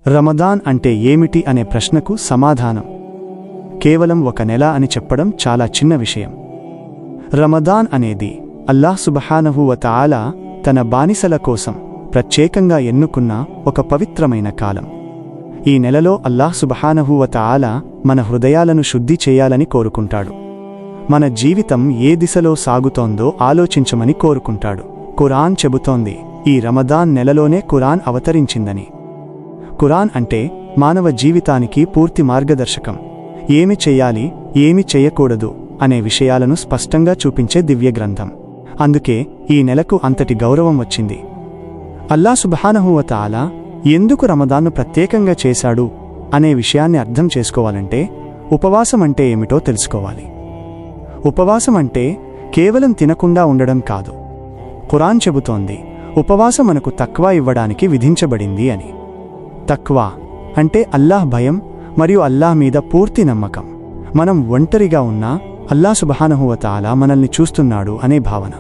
రమదాన్ అంటే ఏమిటి అనే ప్రశ్నకు సమాధానం కేవలం ఒక నెల అని చెప్పడం చాలా చిన్న విషయం. రమదాన్ అనేది అల్లాహ్ సుబ్హానహు వ తఆలా తన బానిసల కోసం ప్రత్యేకంగా ఎన్నుకున్న ఒక పవిత్రమైన కాలం. ఈ నెలలో అల్లాహ్ సుబ్హానహు వ తఆలా మన హృదయాలను శుద్ధి చేయాలని కోరుకుంటాడు. మన జీవితం ఏ దిశలో సాగుతోందో ఆలోచించమని కోరుకుంటాడు. ఖురాన్ చెబుతోంది, ఈ రమదాన్ నెలలోనే ఖురాన్ అవతరించిందని. ఖురాన్ అంటే మానవ జీవితానికి పూర్తి మార్గదర్శకం. ఏమి చెయ్యాలి, ఏమి చెయ్యకూడదు అనే విషయాలను స్పష్టంగా చూపించే దివ్య గ్రంథం. అందుకే ఈ నెలకు అంతటి గౌరవం వచ్చింది. అల్లాహ్ సుబ్హానహు వ తఆలా ఎందుకు రమదాన్ను ప్రత్యేకంగా చేశాడు అనే విషయాన్ని అర్థం చేసుకోవాలంటే ఉపవాసం అంటే ఏమిటో తెలుసుకోవాలి. ఉపవాసం అంటే కేవలం తినకుండా ఉండడం కాదు. ఖురాన్ చెబుతోంది, ఉపవాసం మనకు తక్వా ఇవ్వడానికి విధించబడింది అని. తక్వా అంటే అల్లాహ్ భయం మరియు అల్లాహ్ మీద పూర్తి నమ్మకం. మనం ఒంటరిగా ఉన్నా అల్లాహ్ సుబ్హానహు వ తఆలా మనల్ని చూస్తున్నాడు అనే భావన.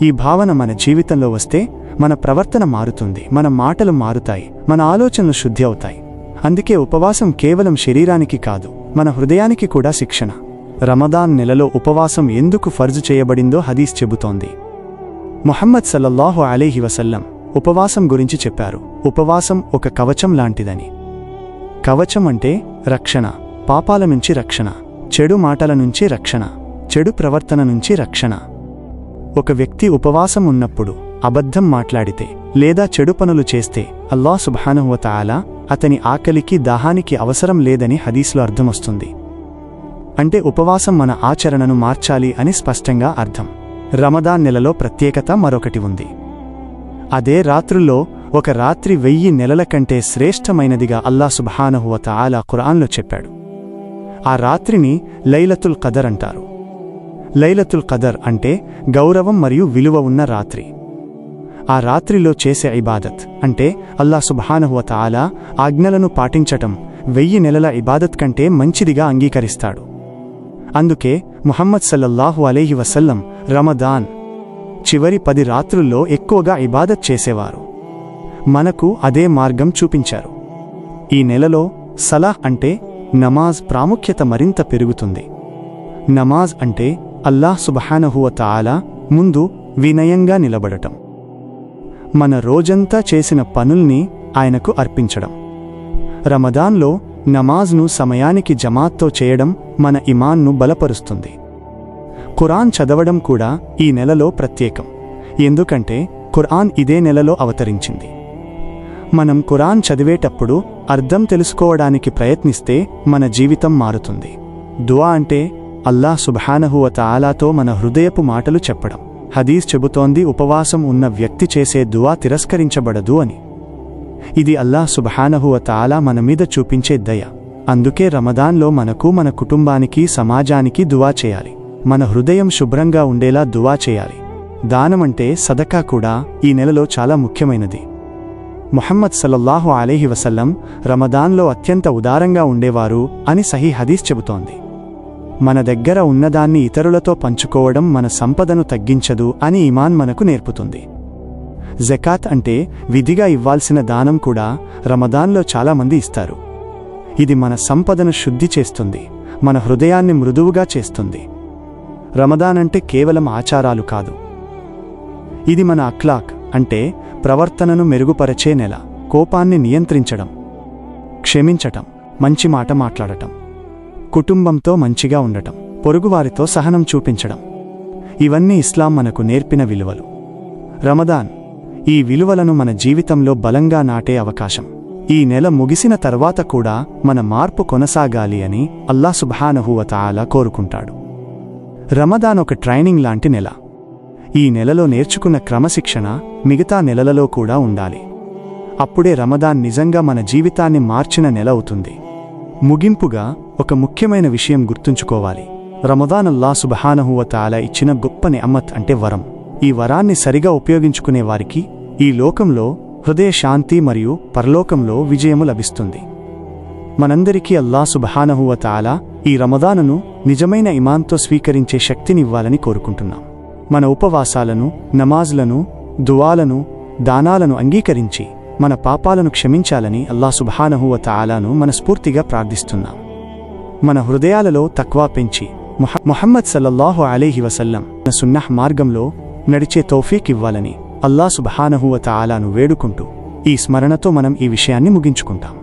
ఈ భావన మన జీవితంలో వస్తే మన ప్రవర్తన మారుతుంది, మన మాటలు మారుతాయి, మన ఆలోచనలు శుద్ధి అవుతాయి. అందుకే ఉపవాసం కేవలం శరీరానికి కాదు, మన హృదయానికి కూడా శిక్షణ. రమదాన్ నెలలో ఉపవాసం ఎందుకు ఫర్జు చేయబడిందో హదీస్ చెబుతోంది. ముహమ్మద్ సల్లల్లాహు అలైహి వసల్లం ఉపవాసం గురించి చెప్పారు, ఉపవాసం ఒక కవచం లాంటిదని. కవచం అంటే రక్షణ, పాపాల నుంచి రక్షణ, చెడు మాటల నుంచి రక్షణ, చెడు ప్రవర్తన నుంచి రక్షణ. ఒక వ్యక్తి ఉపవాసం ఉన్నప్పుడు అబద్ధం మాట్లాడితే లేదా చెడు పనులు చేస్తే అల్లాహ్ సుబ్హానహు వ తఆలా అతని ఆకలికి దాహానికి అవసరం లేదని హదీస్లో అర్థమొస్తుంది. అంటే ఉపవాసం మన ఆచరణను మార్చాలి అని స్పష్టంగా అర్థం. రమదాన్ నెలలో ప్రత్యేకత మరొకటి ఉంది. అదే రాత్రుల్లో ఒక రాత్రి 1000 నెలల కంటే శ్రేష్టమైనదిగా అల్లాహ్ సుబ్హానహు వ తఆలా ఖురాన్లో చెప్పాడు. ఆ రాత్రిని లైలతుల్ ఖదర్ అంటారు. లైలతుల్ ఖదర్ అంటే గౌరవం మరియు విలువ ఉన్న రాత్రి. ఆ రాత్రిలో చేసే ఇబాదత్ అంటే అల్లాహ్ సుబ్హానహు వ తఆలా ఆజ్ఞలను పాటించటం 1000 నెలల ఇబాదత్ కంటే మంచిదిగా అంగీకరిస్తాడు. అందుకే ముహమ్మద్ సల్లల్లాహు అలైహి వసల్లం రమదాన్ చివరి 10 రాత్రుల్లో ఎక్కువగా ఇబాదత్ చేసేవారు. మనకు అదే మార్గం చూపించారు. ఈ నెలలో సలాహ్ అంటే నమాజ్ ప్రాముఖ్యత మరింత పెరుగుతుంది. నమాజ్ అంటే అల్లాహ్ సుబ్హానహు వ తఆలా ముందు వినయంగా నిలబడటం, మన రోజంతా చేసిన పనుల్ని ఆయనకు అర్పించడం. రమదాన్లో నమాజ్ను సమయానికి జమాత్తో చేయడం మన ఇమాన్ను బలపరుస్తుంది. ఖురాన్ చదవడం కూడా ఈ నెలలో ప్రత్యేకం. ఎందుకంటే ఖురాన్ ఇదే నెలలో అవతరించింది. మనం ఖురాన్ చదివేటప్పుడు అర్థం తెలుసుకోవడానికి ప్రయత్నిస్తే మన జీవితం మారుతుంది. దుఆ అంటే అల్లాహ్ సుబ్హానహు వ తఆలాతో మన హృదయపు మాటలు చెప్పడం. హదీస్ చెబుతోంది, ఉపవాసం ఉన్న వ్యక్తి చేసే దుఆ తిరస్కరించబడదు అని. ఇది అల్లాహ్ సుబ్హానహు వ తఆలా మన మీద చూపించే దయ. అందుకే రమదాన్లో మనకు, మన కుటుంబానికి, సమాజానికి దుఆ చేయాలి. మన హృదయం శుభ్రంగా ఉండేలా దుఆ చేయాలి. దానమంటే సదకా కూడా ఈ నెలలో చాలా ముఖ్యమైనది. ముహమ్మద్ సల్లల్లాహు అలైహి వసల్లం రమదాన్లో అత్యంత ఉదారంగా ఉండేవారు అని సహీ హదీస్ చెబుతోంది. మన దగ్గర ఉన్నదాన్ని ఇతరులతో పంచుకోవడం మన సంపదను తగ్గించదు అని ఇమాన్ మనకు నేర్పుతుంది. జకాత్ అంటే విధిగా ఇవ్వాల్సిన దానం కూడా రమదాన్లో చాలామంది ఇస్తారు. ఇది మన సంపదను శుద్ధి చేస్తుంది, మన హృదయాన్ని మృదువుగా చేస్తుంది. రమదాన్ అంటే కేవలం ఆచారాలు కాదు, ఇది మన అఖ్లాక్ అంటే ప్రవర్తనను మెరుగుపరచే నెల. కోపాన్ని నియంత్రించడం, క్షమించటం, మంచి మాట మాట్లాడటం, కుటుంబంతో మంచిగా ఉండటం, పొరుగువారితో సహనం చూపించడం, ఇవన్నీ ఇస్లాం మనకు నేర్పిన విలువలు. రమదాన్ ఈ విలువలను మన జీవితంలో బలంగా నాటే అవకాశం. ఈ నెల ముగిసిన తర్వాత కూడా మన మార్పు కొనసాగాలి అని అల్లాహ్ సుబ్హానహు వ తఆలా కోరుకుంటాడు. రమదాన్ ఒక ట్రైనింగ్ లాంటి నెల. ఈ నెలలో నేర్చుకున్న క్రమశిక్షణ మిగతా నెలలలో కూడా ఉండాలి. అప్పుడే రమదాన్ నిజంగా మన జీవితాన్ని మార్చిన నెల అవుతుంది. ముగింపుగా ఒక ముఖ్యమైన విషయం గుర్తుంచుకోవాలి. రమదాన్ అల్లాహ్ సుబ్హానహు వ తఆలా ఇచ్చిన గొప్ప నిఅమత్ అంటే వరం. ఈ వరాన్ని సరిగా ఉపయోగించుకునే వారికి ఈ లోకంలో హృదయ శాంతి మరియు పరలోకంలో విజయము లభిస్తుంది. మనందరికీ అల్లాహ్ సుబ్హానహు వ తఆలా ఈ రమదానును నిజమైన ఇమాన్తో స్వీకరించే శక్తినివ్వాలని కోరుకుంటున్నాం. మన ఉపవాసాలను, నమాజ్లను, దుఆలను, దానాలను అంగీకరించి మన పాపాలను క్షమించాలని అల్లాహ్ సుబ్హానహు వ తఆలాను మనస్ఫూర్తిగా ప్రార్థిస్తున్నాం. మన హృదయాలలో తక్వా పెంచి ముహమ్మద్ సల్లల్లాహు అలైహి వసల్లం సున్నహ్ మార్గంలో నడిచే తౌఫీక్ ఇవ్వాలని అల్లాహ్ సుబ్హానహు వ తఆలాను వేడుకుంటూ ఈ స్మరణతో మనం ఈ విషయాన్ని ముగించుకుంటాం.